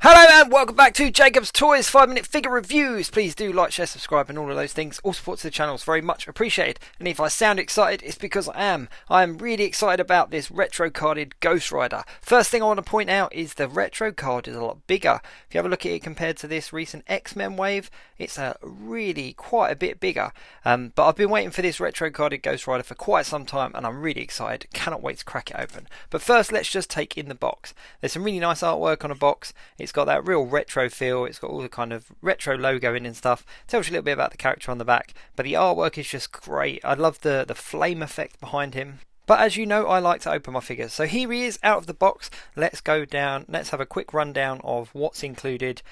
Hello and welcome back to Jacob's Toys 5-minute figure reviews. Please do like, share, subscribe and all of those things. All support to the channel is very much appreciated. And if I sound excited, it's because I am. I am really excited about this retro carded Ghost Rider. First thing I want to point out is the retro card is a lot bigger. If you have a look at it compared to this recent X-Men wave, it's really quite a bit bigger. But I've been waiting for this retro carded Ghost Rider for quite some time and I'm really excited. Cannot wait to crack it open. But first, let's just take in the box. There's some really nice artwork on a box. It's got that real retro feel. It's got all the kind of retro logo in and stuff. Tells you a little bit about the character on the back, but the artwork is just great. I love the flame effect behind him. But as you know, I like to open my figures. So here he is out of the box. Let's go down. Let's have a quick rundown of what's included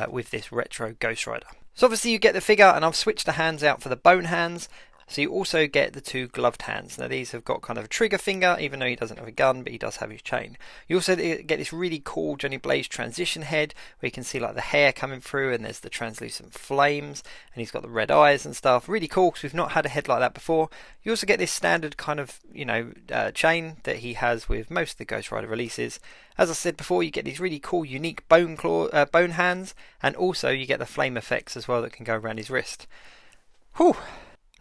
with this retro Ghost Rider. So obviously you get the figure, and I've switched the hands out for the bone hands. So you also get the two gloved hands. Now these have got kind of a trigger finger, even though he doesn't have a gun, but he does have his chain. You also get this really cool Johnny Blaze transition head, where you can see like the hair coming through, and there's the translucent flames, and he's got the red eyes and stuff. Really cool, because we've not had a head like that before. You also get this standard kind of, chain that he has with most of the Ghost Rider releases. As I said before, you get these really cool, unique bone hands, and also you get the flame effects as well that can go around his wrist. Whew.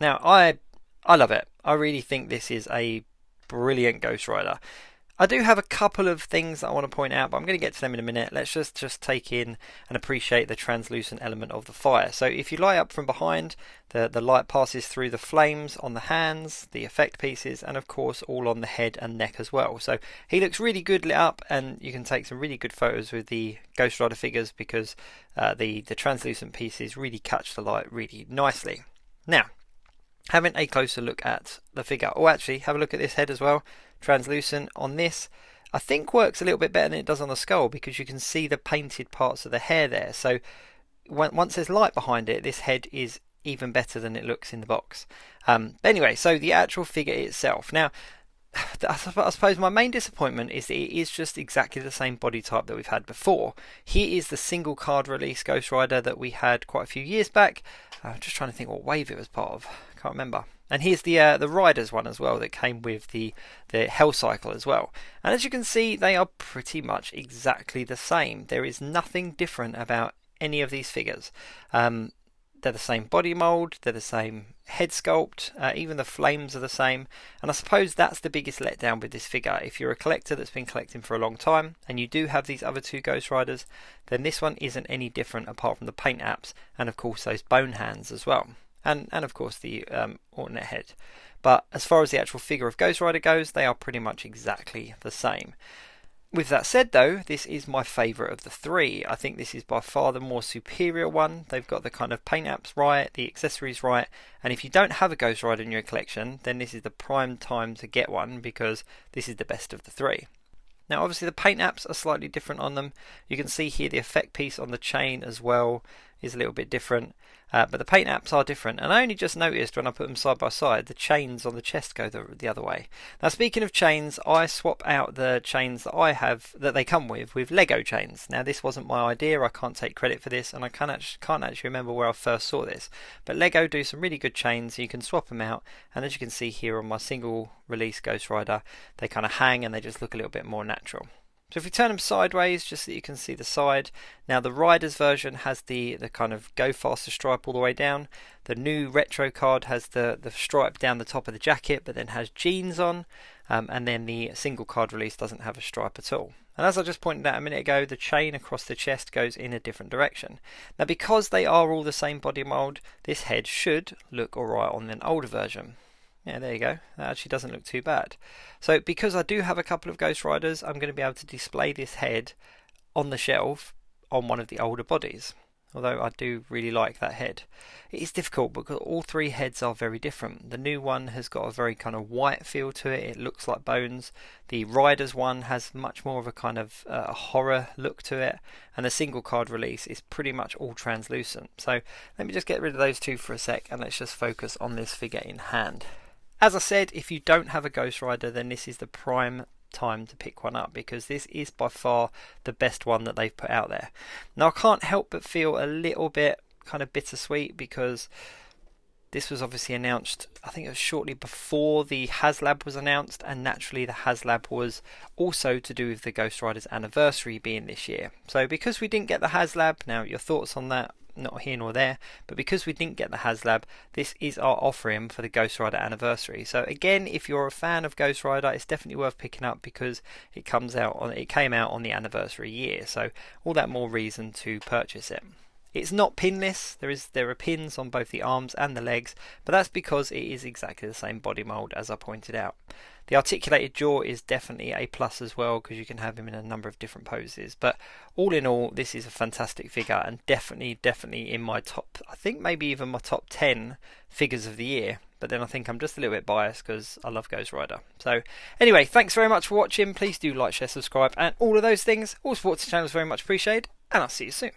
Now, I love it. I really think this is a brilliant Ghost Rider. I do have a couple of things that I want to point out, but I'm going to get to them in a minute. Let's just take in and appreciate the translucent element of the fire. So if you light up from behind, the light passes through the flames on the hands, the effect pieces, and of course all on the head and neck as well. So he looks really good lit up, and you can take some really good photos with the Ghost Rider figures because the translucent pieces really catch the light really nicely. Now, having a closer look at the figure. Oh, actually, have a look at this head as well. Translucent on this, I think works a little bit better than it does on the skull because you can see the painted parts of the hair there. So once there's light behind it, this head is even better than it looks in the box. Anyway, so the actual figure itself. Now, I suppose my main disappointment is that it is just exactly the same body type that we've had before. Here is the single card release Ghost Rider that we had quite a few years back. I'm just trying to think what wave it was part of. Can't remember. And here's the Riders one as well that came with the Hell Cycle as well. And as you can see, they are pretty much exactly the same. There is nothing different about any of these figures. They're the same body mould, they're the same head sculpt, even the flames are the same. And I suppose that's the biggest letdown with this figure. If you're a collector that's been collecting for a long time and you do have these other two Ghost Riders, then this one isn't any different apart from the paint apps and of course those bone hands as well. And of course the alternate head. But as far as the actual figure of Ghost Rider goes, they are pretty much exactly the same. With that said though, this is my favourite of the three. I think this is by far the more superior one. They've got the kind of paint apps right, the accessories right, and if you don't have a Ghost Rider in your collection, then this is the prime time to get one because this is the best of the three. Now obviously the paint apps are slightly different on them. You can see here the effect piece on the chain as well is a little bit different. But the paint apps are different, and I only just noticed when I put them side by side, the chains on the chest go the other way. Now speaking of chains, I swap out the chains that I have, that they come with Lego chains. Now this wasn't my idea, I can't take credit for this, and I can't actually remember where I first saw this. But Lego do some really good chains, you can swap them out, and as you can see here on my single release Ghost Rider, they kind of hang and they just look a little bit more natural. So if we turn them sideways, just so you can see the side. Now the Riders version has the kind of go faster stripe all the way down. The new retro card has the stripe down the top of the jacket, but then has jeans on. And then the single card release doesn't have a stripe at all. And as I just pointed out a minute ago, the chain across the chest goes in a different direction. Now because they are all the same body mould, this head should look alright on an older version. Yeah, there you go. That actually doesn't look too bad. So because I do have a couple of Ghost Riders, I'm going to be able to display this head on the shelf on one of the older bodies. Although I do really like that head. It is difficult because all three heads are very different. The new one has got a very kind of white feel to it. It looks like bones. The Riders one has much more of a kind of horror look to it. And the single card release is pretty much all translucent. So let me just get rid of those two for a sec and let's just focus on this figure in hand. As I said, if you don't have a Ghost Rider, then this is the prime time to pick one up because this is by far the best one that they've put out there. Now I can't help but feel a little bit kind of bittersweet because This was obviously announced, I think it was shortly before the HasLab was announced, and naturally the HasLab was also to do with the Ghost Rider's anniversary being this year. So because we didn't get the HasLab, now your thoughts on that, not here nor there, but because we didn't get the HasLab, this is our offering for the Ghost Rider anniversary. So again, if you're a fan of Ghost Rider, it's definitely worth picking up because it came out on the anniversary year, so all that more reason to purchase it. It's not pinless, there are pins on both the arms and the legs, but that's because it is exactly the same body mould as I pointed out. The articulated jaw is definitely a plus as well because you can have him in a number of different poses, but all in all this is a fantastic figure and definitely in my top, I think maybe even my top 10 figures of the year. But then I think I'm just a little bit biased because I love Ghost Rider. So anyway, thanks very much for watching. Please do like, share, subscribe and all of those things. All support to the channel is very much appreciated, and I'll see you soon.